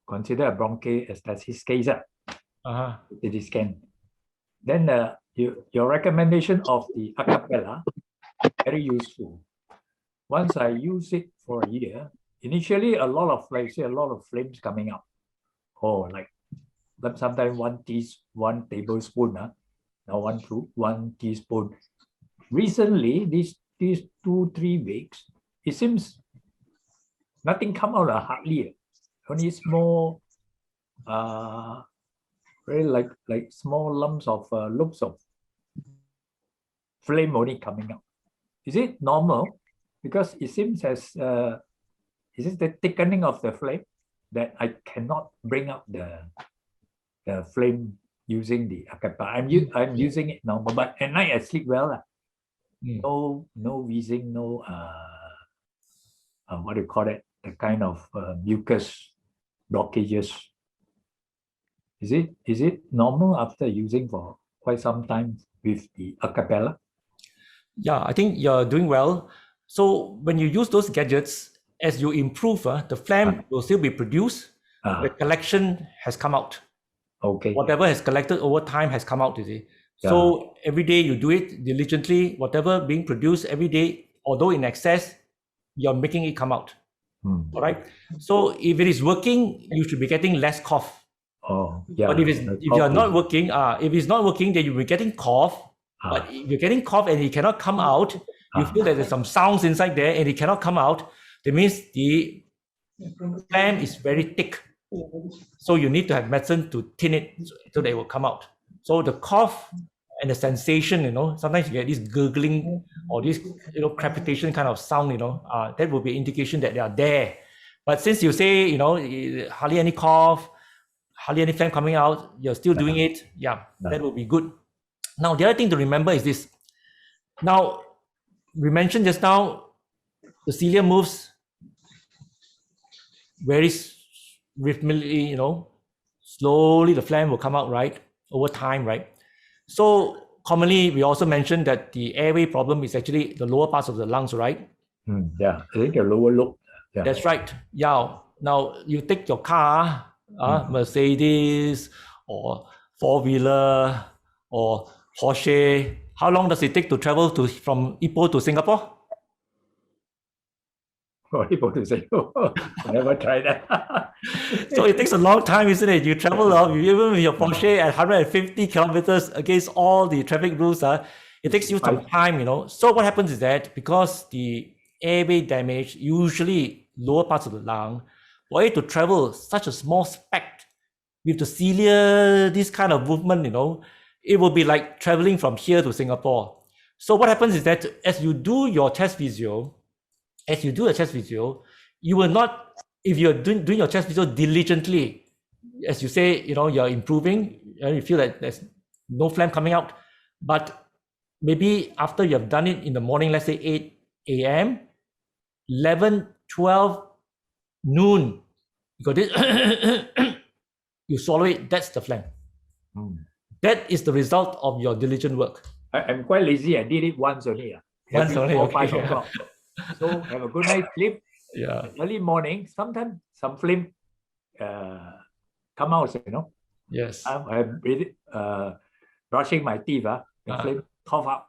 S6: consider a bronchiectasis case. CT scan. Then your recommendation of the a cappella, very useful. Once I use it for a year, initially a lot of flames coming up. Sometimes one tablespoon, now 1 teaspoon. Recently, these 2-3 weeks, it seems nothing come out hardly. Only small very like small lumps of loops of flame only coming out. Is it normal? Because it seems as is it the thickening of the flame that I cannot bring up the flame using the acapella. I'm using it now, but at night I sleep well. No wheezing, no what do you call it? The kind of mucus blockages. Is it normal after using for quite some time with the acapella?
S1: Yeah, I think you're doing well. So when you use those gadgets, as you improve, the phlegm will still be produced. The collection has come out.
S6: Okay.
S1: Whatever has collected over time has come out, you see. So every day you do it diligently, whatever being produced every day, although in excess, you're making it come out. All right. So if it is working, you should be getting less cough.
S6: Oh, yeah.
S1: But if you're not working, if it's not working, then you'll be getting cough. But if you're getting cough and it cannot come out, you feel that there's some sounds inside there and it cannot come out, that means the phlegm is very thick. So you need to have medicine to thin it so that it will come out. So the cough and the sensation, sometimes you get this gurgling or this, crepitation kind of sound, that will be indication that they are there. But since you say, hardly any cough, hardly any phlegm coming out, you're still doing it, that will be good. Now, the other thing to remember is this. Now, we mentioned just now, the cilia moves very rhythmically, slowly the phlegm will come out, right? Over time, right? So commonly, we also mentioned that the airway problem is actually the lower parts of the lungs, right?
S6: Yeah, I think the lower lobe. Yeah.
S1: That's right. Yeah. Now, you take your car, Mercedes or four-wheeler or Porsche. How long does it take to travel from Ipoh to Singapore?
S6: Ipoh to Singapore. I never tried that.
S1: So it takes a long time, isn't it? You travel even with your Porsche at 150 kilometers against all the traffic rules. It takes you some time, So what happens is that because the airway damage, usually lower parts of the lung, for it to travel such a small speck with the cilia, this kind of movement, it will be like traveling from here to Singapore. So what happens is that as you do your chest physio, you will not, if you're doing your chest physio diligently, as you say, you're improving, and you feel that there's no phlegm coming out, but maybe after you have done it in the morning, let's say 8 a.m., 11, 12, noon, you got it, you swallow it, that's the phlegm. That is the result of your diligent work.
S6: I'm quite lazy. I did it once only.
S1: Once only, okay.
S6: 5 o'clock. So have a good night sleep.
S1: Yeah.
S6: Early morning, sometimes some phlegm come out,
S1: Yes.
S6: I'm brushing my teeth, the phlegm cough out.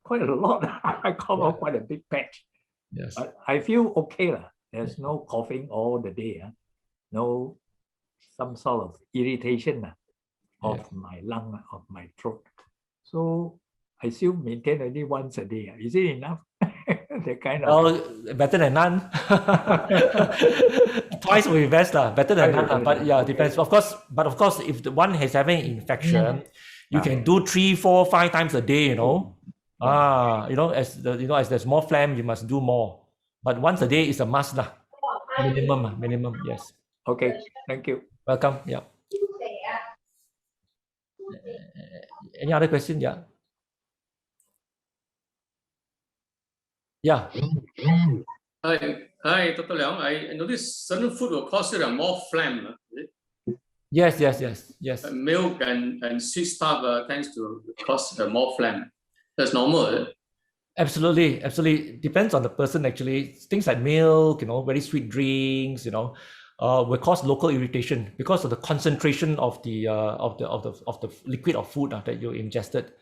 S6: Quite a lot. I cough out quite a big patch.
S1: Yes.
S6: But I feel okay. There's no coughing all the day. No some sort of irritation of my lung, of my throat. So I still maintain only once a day. Is it enough? The kind of...
S1: Well, better than none. Twice will be best, better than none. But yeah, it depends. Of course, if the one is having infection, you can do 3, 4, 5 times a day, as there's more phlegm, you must do more. But once a day is a must, minimum, yes.
S6: Okay, thank you.
S1: Welcome, yeah. Any other question? Yeah. Yeah.
S2: Hi, Dr. Leong. I noticed certain food will cause more phlegm.
S1: Yes.
S2: Milk and sweet stuff tends to cause more phlegm. That's normal.
S1: Absolutely. Depends on the person actually. Things like milk, very sweet drinks, will cause local irritation because of the concentration of the liquid or food that you ingested.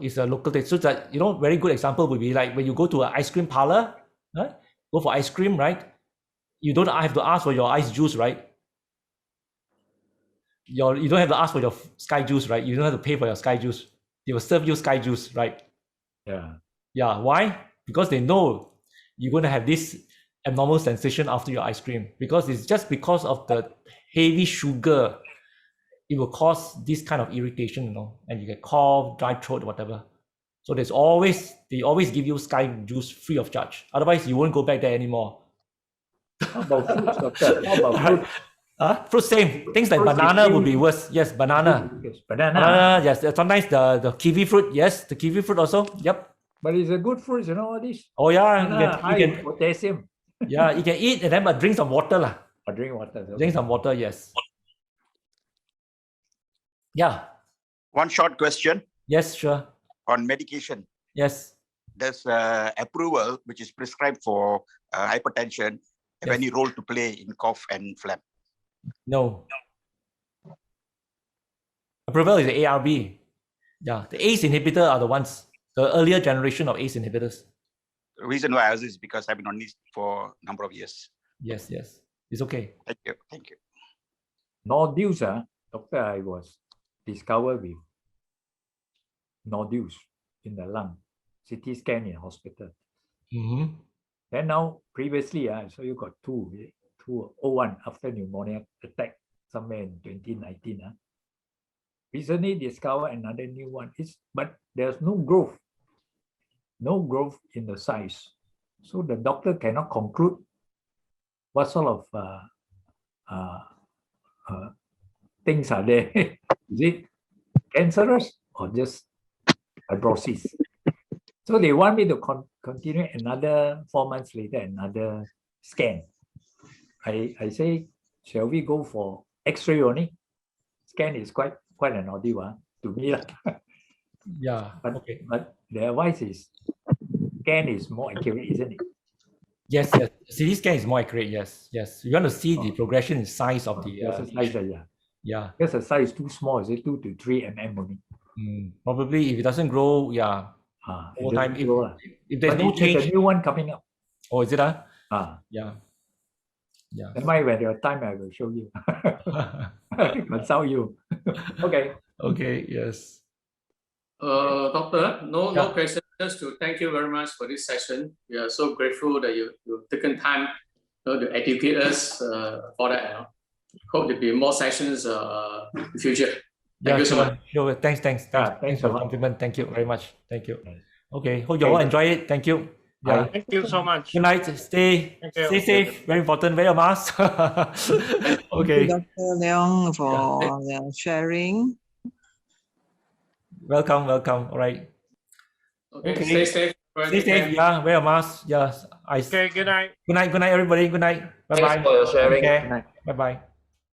S1: Is a local taste. So that very good example would be like when you go to an ice cream parlor, go for ice cream, right? You don't have to ask for your ice juice, right? You don't have to ask for your sky juice, right? You don't have to pay for your sky juice. They will serve you sky juice, right?
S6: Yeah.
S1: Yeah. Why? Because they know you're going to have this abnormal sensation after your ice cream, because it's just because of the heavy sugar. It will cause this kind of irritation, you know, and you get cough, dry throat, whatever. So they always give you Sky juice free of charge. Otherwise, you won't go back there anymore.
S6: How about fruits, doctor? How about fruit?
S1: Fruit same. Things like
S6: Fruits
S1: banana
S6: is
S1: would be worse. Yes, banana.
S6: Yes, banana.
S1: Yes. Sometimes the kiwi fruit. Yes, the kiwi fruit also. Yep.
S6: But it's a good fruit, you know, all this.
S1: Oh yeah,
S6: Banana, high
S1: you can.
S6: potassium.
S1: Yeah, you can eat and then but drink some water lah.
S6: Or drink water. Okay.
S1: Drink some water. Yes. Yeah.
S3: One short question
S1: Yes. Sure.
S3: on medication.
S1: Yes.
S3: Does approval, which is prescribed for hypertension, have
S1: Yes.
S3: any role to play in cough and phlegm?
S1: No. Approval is the ARB. Yeah, the ACE inhibitor are the ones, the earlier generation of ACE inhibitors.
S3: The reason why I ask this is because I've been on this for a number of years.
S1: Yes, yes. It's okay.
S3: Thank you. Thank you.
S6: Nodules, doctor, I was discovered with nodules in the lung, CT scan in hospital.
S1: Mm-hmm.
S6: Then now, previously, so you got 201 after pneumonia attack somewhere in 2019. Recently discovered another new one. But there's no growth in the size. So the doctor cannot conclude what sort of things are there. Is it cancerous or just fibrosis? So they want me to continue another 4 months later, another scan. I say, shall we go for Xray only? Scan is quite an ordeal to me.
S1: Yeah.
S6: But,
S1: okay.
S6: but the advice is, scan is more accurate, isn't it?
S1: Yes, yes. CT scan is more accurate. Yes, yes. You want to see the progression in size of the.
S6: There's a size,
S1: Yeah.
S6: Because the size is too small, is it 2 to 3 mm only?
S1: Probably if it doesn't grow, yeah. Over time, if there's no change.
S6: There's a new one coming up.
S1: Oh, is it? Yeah. Yeah.
S6: Never mind, when your time, I will show you. Consult you. Okay.
S1: Okay. Yes.
S2: Doctor, no
S1: Yeah.
S2: questions. Just to thank you very much for this session. We are so grateful that you've taken time to educate us for that. Hope there'll be more sessions in the future. Thank you so much.
S1: Sure. Thanks
S6: thanks
S1: for the
S6: a lot.
S1: compliment. Thank you very much. Thank you.
S6: Yes.
S1: Okay. Hope you all enjoy it. Thank you. Yeah.
S4: Thank you so much.
S1: Good night. Stay safe. Very important. Wear your mask. Okay.
S5: Thank you, Dr. Leong, for the sharing.
S1: Welcome. All right.
S2: Okay. Stay safe.
S1: Stay safe. Yeah. Wear your mask. Yes.
S4: Okay, good night.
S1: Good night, everybody. Good night. Bye bye.
S7: Thanks for your sharing.
S1: Okay. Bye bye.